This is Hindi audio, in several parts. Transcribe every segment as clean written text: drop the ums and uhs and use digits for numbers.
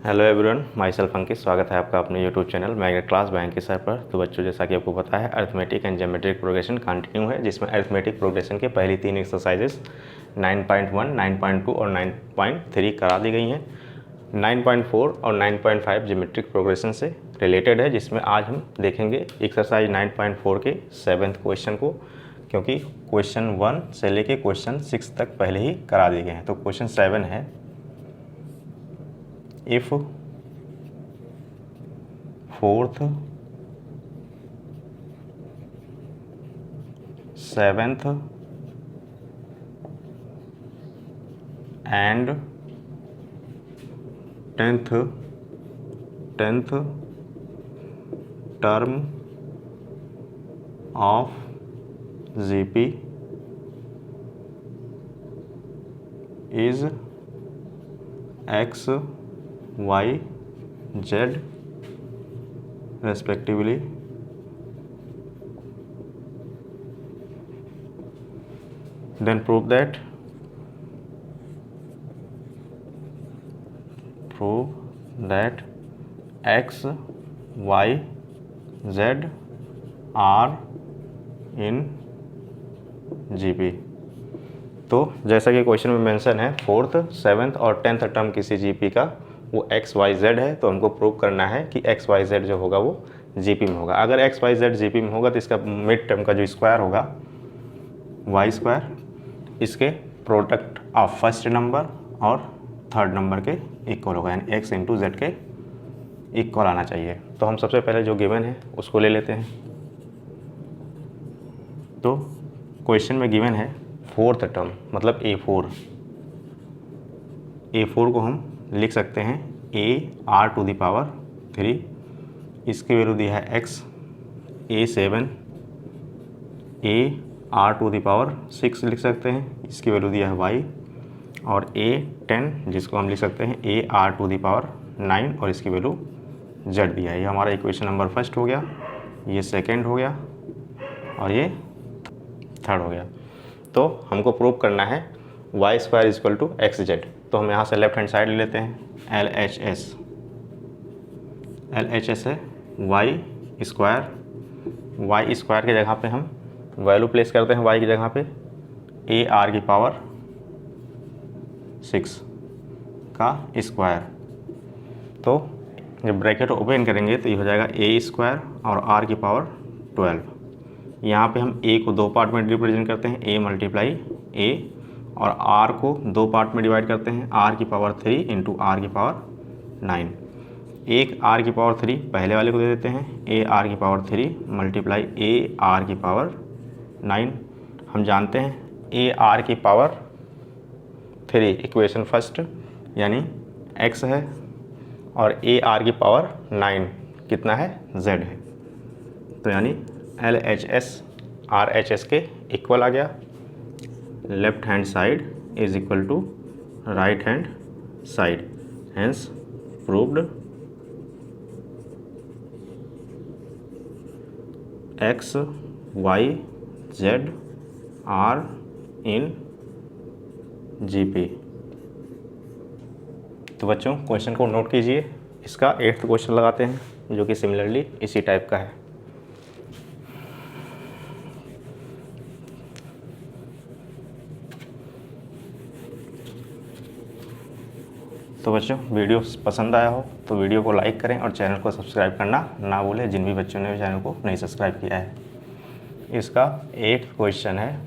हेलो एवरीवन, माई सेल्फ अंकित। स्वागत है आपका अपने YouTube channel magnet class bank के सर पर। तो बच्चों, जैसा कि आपको पता है, arithmetic and geometric progression continue है, जिसमें अरिथमेटिक प्रोग्रेशन के पहली 3 एक्सरसाइजेस 9.1, 9.2 और 9.3 करा दी गई हैं। 9.4 और 9.5 ज्योमेट्रिक प्रोग्रेशन से रिलेटेड है, जिसमें आज हम देखेंगे एक्सरसाइज 9.4 के 7th क्वेश्चन को, क्योंकि क्वेश्चन 1 से लेके क्वेश्चन 6 तक पहले ही करा दिए गए हैं। तो क्वेश्चन 7 है, if fourth, seventh and 10th term of GP is X, Y, Z respectively, then prove that X, Y, Z are in GP। तो जैसा कि क्वेश्चन में मेंशन है, 4th, 7th और 10th टर्म किसी जीपी का वो एक्स वाई जेड है, तो हमको प्रूव करना है कि एक्स वाई जेड जो होगा वो जीपी में होगा। अगर एक्स वाई जेड जीपी में होगा तो इसका मिड टर्म का जो स्क्वायर होगा वाई स्क्वायर, इसके प्रोडक्ट ऑफ फर्स्ट नंबर और थर्ड नंबर के इक्वल होगा, यानी एक्स इंटू जेड के इक्वल आना चाहिए। तो हम सबसे पहले जो गिवन है उसको ले लेते हैं। तो क्वेश्चन में गिवन है 4th टर्म, मतलब A4 को हम लिख सकते हैं AR⁻3, इसकी वैल्यू दिया है x, A7 AR⁻6 लिख सकते हैं, इसकी वैल्यू दिया है y, और A10 जिसको हम लिख सकते हैं AR⁻9 और इसकी वैल्यू z दिया है। ये हमारा इक्वेशन नंबर फर्स्ट हो गया, ये सेकेंड हो गया और ये थर्ड हो गया। तो हमको प्रूव करना है Y square equal to X Z. तो हम यहाँ से लेफ्ट हैंड साइड ले लेते हैं, LHS है वाई स्क्वायर के जगह पे हम वैल्यू प्लेस करते हैं, y की जगह पे AR⁻6 का स्क्वायर। तो जब ब्रैकेट ओपन करेंगे तो ये हो जाएगा A² और R⁻12। यहाँ पे हम a को 2 पार्ट में रिप्रेजेंट करते हैं, a मल्टीप्लाई a, और r को 2 पार्ट में डिवाइड करते हैं, R⁻3 इंटू R⁻9। एक R⁻3 पहले वाले को दे देते हैं, AR⁻3 मल्टीप्लाई AR⁻9। हम जानते हैं AR⁻3 इक्वेशन फर्स्ट यानी x है, और AR⁻9 कितना है, z है। तो यानी LHS RHS के इक्वल आ गया। Left hand side is equal to right hand side, hence proved X, Y, Z are in GP। तो बच्चों, क्वेश्चन को नोट कीजिए। इसका 8th क्वेश्चन लगाते हैं, जो कि सिमिलरली इसी टाइप का है। तो बच्चों, वीडियो पसंद आया हो तो वीडियो को लाइक करें और चैनल को सब्सक्राइब करना ना भूलें, जिन भी बच्चों ने चैनल को नहीं सब्सक्राइब किया है। इसका 8th क्वेश्चन है,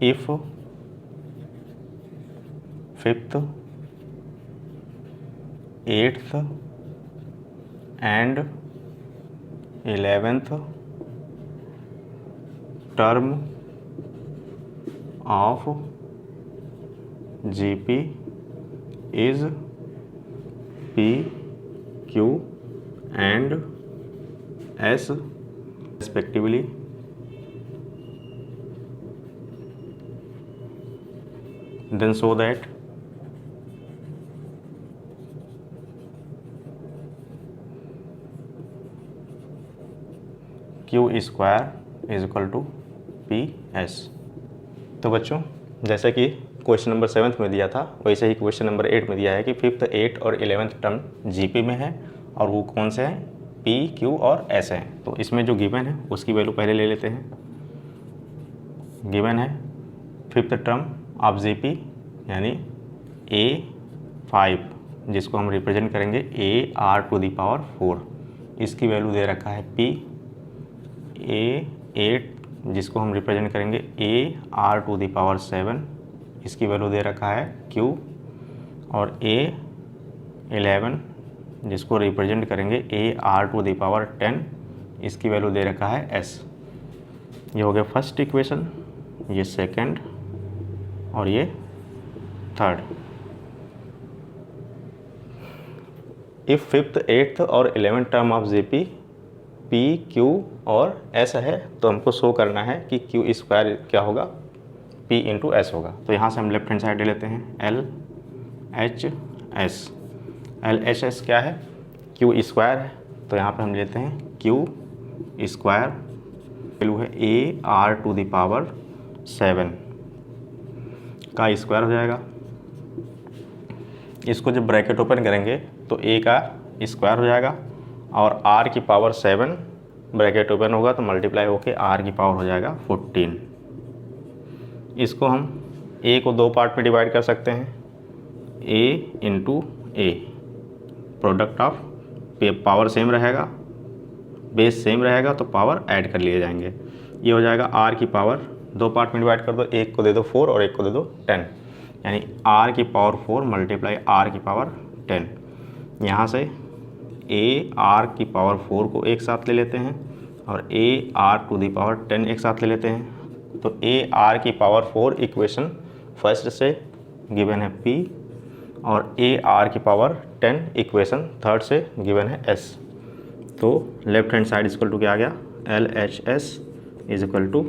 if 5th, 8th and 11th term of GP is P, Q and S respectively, then show that Q square is equal to PS। तो बच्चों, जैसे कि क्वेश्चन नंबर 7 में दिया था वैसे ही क्वेश्चन नंबर 8 में दिया है कि 5th 8 और 11th टर्म जीपी में है और वो कौन से हैं, पी क्यू और एस हैं। तो इसमें जो गिवन है उसकी वैल्यू पहले ले लेते हैं। गिवन है 5th टर्म ऑफ जीपी यानी A5 जिसको हम रिप्रेजेंट करेंगे AR⁴, इसकी वैल्यू दे रखा है P। A8 जिसको हम रिप्रेजेंट करेंगे AR⁴, इसकी वैल्यू दे रखा है Q। और A11 जिसको रिप्रेजेंट करेंगे AR⁴, इसकी वैल्यू दे रखा है S। ये हो गया फर्स्ट इक्वेशन, ये सेकंड और ये थर्ड। इफ़ 5th 8th और 11th term of GP P Q और एस है तो हमको शो करना है कि क्यू स्क्वायर क्या होगा, पी इंटू एस होगा। तो यहाँ से हम लेफ्ट हैंड साइड ले लेते हैं L H S. L H S क्या है, क्यू स्क्वायर है, तो यहाँ पे हम लेते हैं क्यू स्क्वायर वैल्यू है AR⁴ का स्क्वायर हो जाएगा। इसको जब ब्रैकेट ओपन करेंगे तो A का स्क्वायर हो जाएगा और R⁴ ब्रैकेट ओपन होगा तो मल्टीप्लाई होके R⁴ हो जाएगा 14। इसको हम A को दो पार्ट में डिवाइड कर सकते हैं, A into A, product of power same रहेगा, बेस सेम रहेगा तो पावर ऐड कर लिए जाएंगे। ये हो जाएगा R⁴ दो पार्ट में डिवाइड कर दो, एक को दे दो 4 और एक को दे दो 10, यानी R⁴ मल्टीप्लाई R⁴ यहाँ से AR⁴ को एक साथ ले लेते हैं और AR⁴ एक साथ ले लेते हैं। तो AR⁴ इक्वेशन फर्स्ट से गिवन है P और AR⁴ इक्वेशन थर्ड से गिवन है S। तो left hand side equal to क्या आ गया, LHS is equal to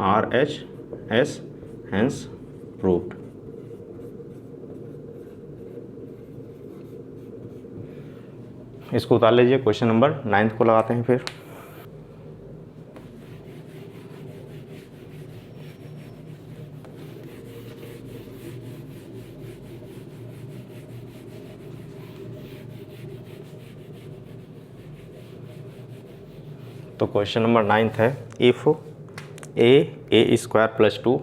RHS, hence proved. इसको उतार लीजिए, क्वेश्चन नंबर 9 को लगाते हैं फिर। तो क्वेश्चन नंबर 9 है, if A² + 2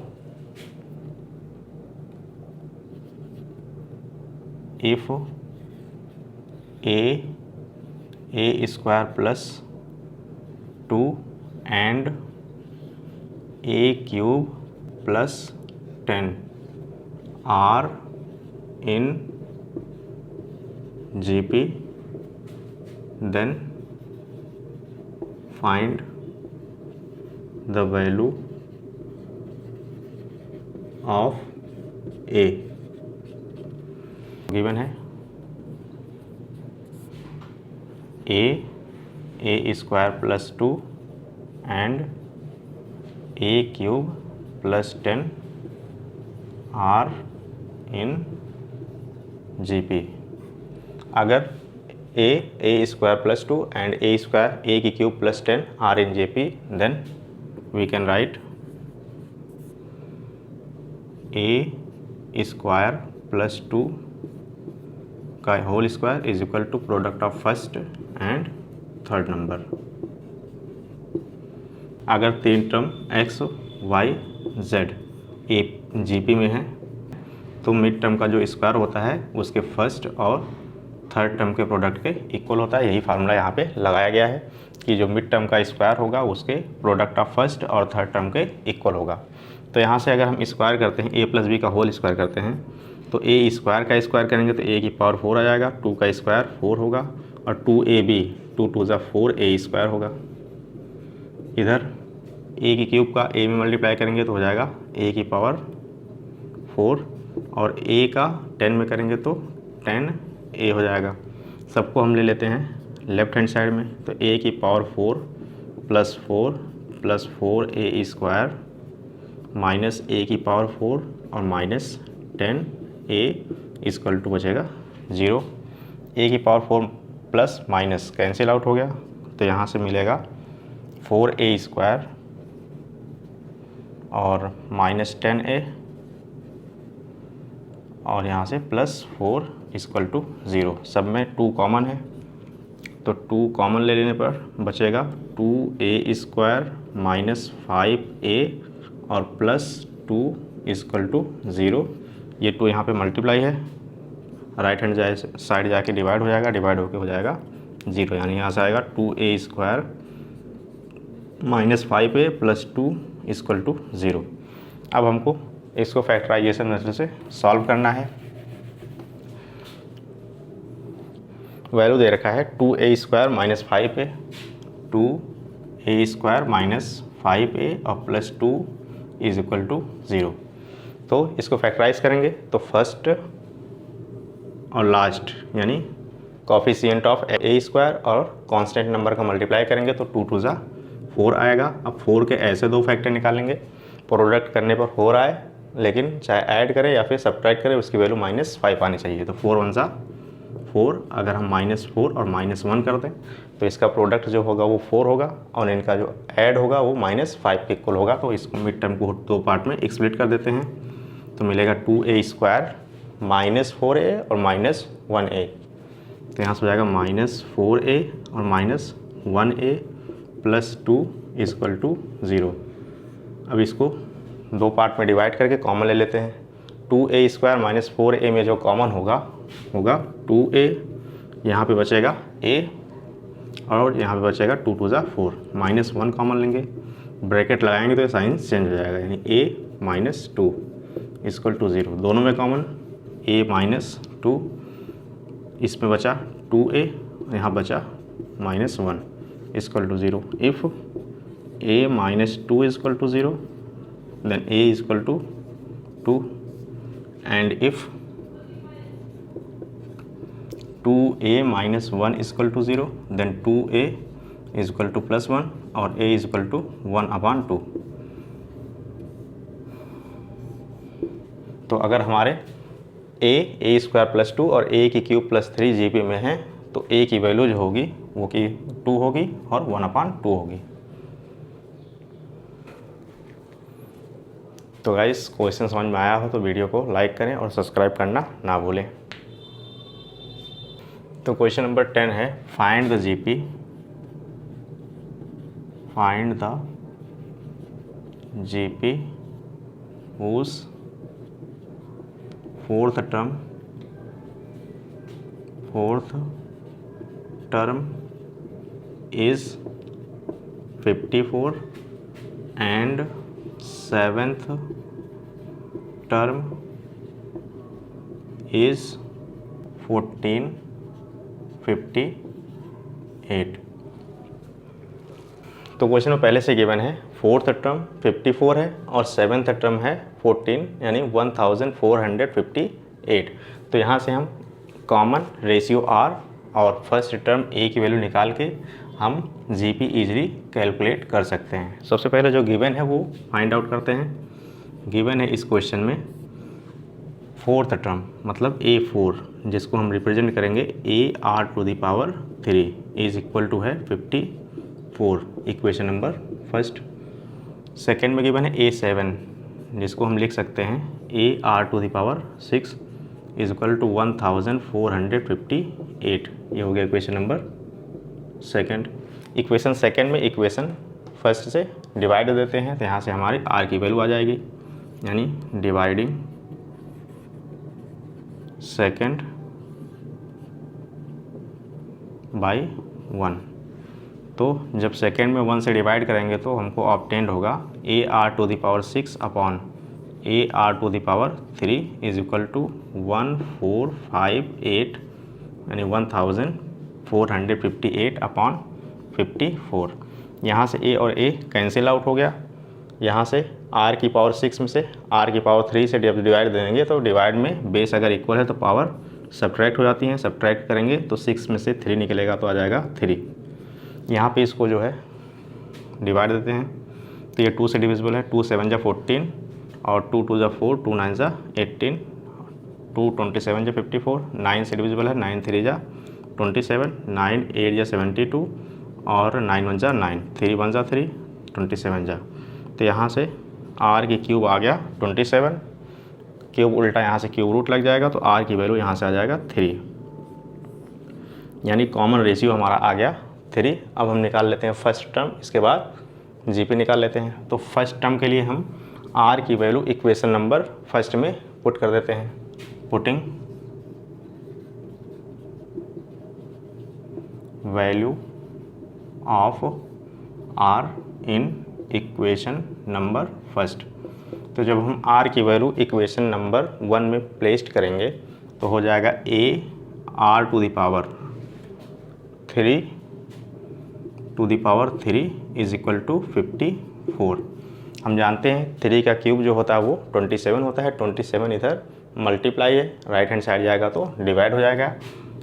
if A² + 2 and A³ + 10 are in GP, then find the value of A। Given है A² + 2 and A³ + 10 are in GP। अगर A² + 2 and A³ + 10 are in GP, then we can write A² + 2 का whole square is equal to product of first and third number. अगर तीन term x, y, z A GP में है तो मिड टर्म का जो स्क्वायर होता है उसके फर्स्ट और थर्ड टर्म के प्रोडक्ट के इक्वल होता है। यही फार्मूला यहाँ पे लगाया गया है कि जो मिड टर्म का स्क्वायर होगा उसके प्रोडक्ट ऑफ फर्स्ट और थर्ड टर्म के इक्वल होगा। तो यहाँ से अगर हम स्क्वायर करते हैं A + B का होल स्क्वायर करते हैं तो A² का स्क्वायर करेंगे तो A⁴ आ जाएगा, 2 का स्क्वायर 4 होगा और 2AB 2 2 = 4 A² होगा। इधर A³ का A में मल्टीप्लाई करेंगे तो हो जाएगा A⁴ और A का 10 में करेंगे तो 10A हो जाएगा। सबको हम ले लेते हैं लेफ्ट हैंड साइड में, तो A⁴ + 4 + 4A² माइनस A⁴ और माइनस 10A = बचेगा 0। A⁴ plus minus cancel out हो गया तो यहाँ से मिलेगा 4A² और माइनस 10A और यहाँ से +4 इक्वल टू 0। सब में 2 कॉमन है, तो 2 कॉमन ले लेने पर बचेगा 2a² माइनस 5a और +2 इक्वल टू 0। ये 2 यहाँ पे मल्टीप्लाई है, राइट हैंड साइड जाके डिवाइड हो जाएगा, डिवाइड होके हो जाएगा 0, यानी यहाँ से आएगा 2a² minus 5a + 2 equal to 0। अब हमको इसको फैक्टराइजेशन मेथड से सॉल्व करना है। वैल्यू दे रखा है 2a² minus 5a, 2a² minus 5a और +2 इक्वल टू 0। तो इसको फैक्टराइज करेंगे तो फर्स्ट और लास्ट यानी कोफिशिएंट ऑफ a² और कांस्टेंट नंबर का मल्टीप्लाई करेंगे तो 2 2 ज़ा 4 आएगा। अब 4 के ऐसे 2 फैक्टर निकालेंगे, प्रोडक्ट करने पर 4 आए, लेकिन चाहे ऐड करें या फिर सब्ट्रैक्ट करें उसकी वैल्यू -5 आनी चाहिए। तो 4 1 ज़ा 4, अगर हम -4 और -1 कर दें तो इसका प्रोडक्ट जो होगा वो 4 होगा और इनका जो ऐड होगा वो -5 के इक्वल होगा। तो इसको मिड टर्म को 2 पार्ट में स्प्लिट कर देते हैं, तो मिलेगा 2a² माइनस 4a और -1a। तो यहाँ से हो जाएगा -4a और -1a +2 इक्वल टू 0। अब इसको 2 पार्ट में डिवाइड करके कॉमन ले लेते हैं। 2a² माइनस 4a में जो कॉमन होगा 2a, यहाँ पे बचेगा a और यहाँ पे बचेगा 2 2 ज़ा 4, -1 कॉमन लेंगे, ब्रैकेट लगाएंगे तो साइन चेंज हो जाएगा, यानी a - 2 इक्वल टू 0। दोनों में कॉमन a - 2, इसमें बचा 2a, यहाँ बचा -1 equal to 0। If a - 2 equal to 0 then a equal to 2 and if 2a - 1 equal to 0 then 2a equal to +1 और a इक्वल टू 1/2। तो अगर हमारे a² + 2 और a³ + 3 GP में है तो a की वैल्यू जो होगी वो कि 2 होगी और 1/2 होगी। तो गाइस क्वेश्चन समझ में आया हो तो वीडियो को लाइक करें और सब्सक्राइब करना ना भूलें। तो क्वेश्चन नंबर 10 है find the GP, find the GP whose fourth term is 54 and seventh term is 1458। तो क्वेश्चन में पहले से गिवन है फोर्थ टर्म 54 है और सेवेंथ टर्म है 14 यानी 1458। तो यहाँ से हम कॉमन रेशियो r और फर्स्ट टर्म a की वैल्यू निकाल के हम GP इजीली कैलकुलेट कर सकते हैं। सबसे पहले जो गिवन है वो फाइंड आउट करते हैं। गिवन है इस क्वेश्चन में फोर्थ टर्म मतलब a4, जिसको हम रिप्रेजेंट करेंगे ar⁻³ इज इक्वल टू है 54, इक्वेशन नंबर फर्स्ट। सेकेंड में गिवन है a7, जिसको हम लिख सकते हैं ar�6 इज इक्वल टू 1458। ये हो गया equation number second. Equation second में इक्वेशन फर्स्ट से डिवाइड देते हैं तो यहाँ से हमारी r की वैल्यू आ जाएगी, यानी डिवाइडिंग सेकेंड बाई 1। तो जब सेकेंड में 1 से डिवाइड करेंगे तो हमको ऑब्टेंड होगा ar⁻6 upon ar⁻³ is equal to 1458 यानी 1458 अपॉन 54। यहाँ से a और a कैंसिल आउट हो गया। यहाँ से r⁻6 में से r⁻3 से जब डिवाइड देंगे तो डिवाइड में बेस अगर इक्वल है तो पावर सब्ट्रैक्ट हो जाती हैं। सब्ट्रैक्ट करेंगे तो 6 में से 3 निकलेगा तो आ जाएगा 3। यहाँ पे इसको जो है डिवाइड देते हैं तो ये 2 से डिविजिबल है, 2 7 जा 14 और 2 2 जा 4, 2 9 जा 18, 2 27 जा 54, 9 से डिविजिबल है, 9 3 जा 27, 9 8 जा 72 और 9 1 जा 9, 3 1 जा 3, 27 जा। तो यहाँ से r की क्यूब आ गया 27, क्यूब उल्टा यहाँ से क्यूब रूट लग जाएगा, तो r की वैल्यू यहाँ से आ जाएगा 3, यानी कॉमन रेशियो हमारा आ गया 3। अब हम निकाल लेते हैं फर्स्ट टर्म, इसके बाद जीपी निकाल लेते हैं। तो फर्स्ट टर्म के लिए हम r की वैल्यू इक्वेशन नंबर फर्स्ट में पुट कर देते हैं। Putting value of r in equation number first. तो जब हम r की वैल्यू इक्वेशन नंबर 1 में प्लेस्ड करेंगे तो हो जाएगा a r to the power 3 is equal to 54। हम जानते हैं 3 का क्यूब जो होता है वो 27 होता है। 27 इधर मल्टीप्लाई है, राइट हैंड साइड जाएगा तो डिवाइड हो जाएगा,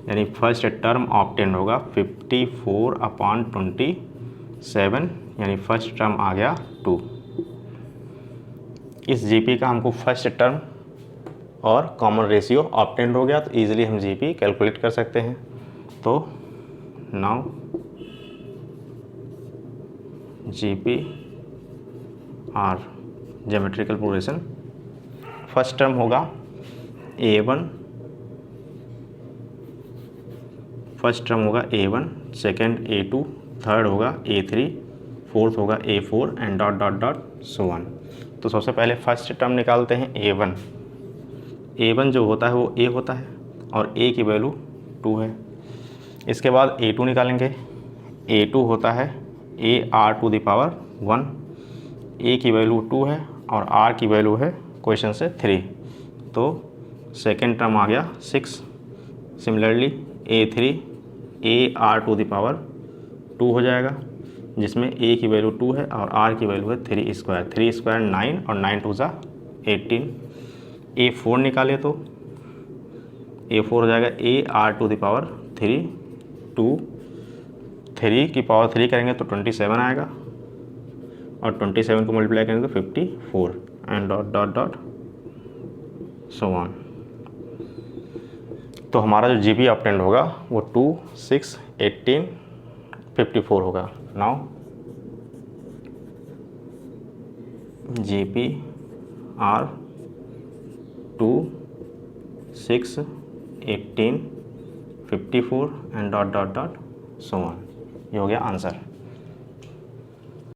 यानी फर्स्ट टर्म ऑब्टेन होगा 54/27, यानी फर्स्ट टर्म आ गया 2। इस जीपी का हमको फर्स्ट टर्म और कॉमन रेशियो ऑब्टेन हो गया, तो ईजिली हम जीपी कैलकुलेट कर सकते हैं। तो now GP are geometrical progression, first term होगा a1, फर्स्ट टर्म होगा a1, सेकेंड a2, थर्ड होगा a3, फोर्थ होगा a4 and dot dot dot so on. तो सबसे पहले फर्स्ट टर्म निकालते हैं a1। a1 जो होता है वो a होता है और a की वैल्यू 2 है। इसके बाद a2 निकालेंगे। a2 होता है a r to the power 1, a की वैल्यू 2 है और r की वैल्यू है क्वेश्चन से 3, तो सेकेंड टर्म आ गया 6। Similarly a3 a r to the power 2 हो जाएगा, जिसमें a की वैल्यू 2 है और r की वैल्यू है 3 स्क्वायर 9 और 9 टू ज़ा 18। a4 निकाले तो a4 हो जाएगा a r to the power 3, 3 की पावर 3 करेंगे तो 27 आएगा और 27 को मल्टीप्लाई करेंगे तो 54 and dot dot dot so on. तो हमारा जो जीपी ऑब्टेन्ड होगा वो 2, 6, 18, 54 होगा। Now GP are 2, 6, 18, 54 and dot dot dot so on. ये हो गया आंसर।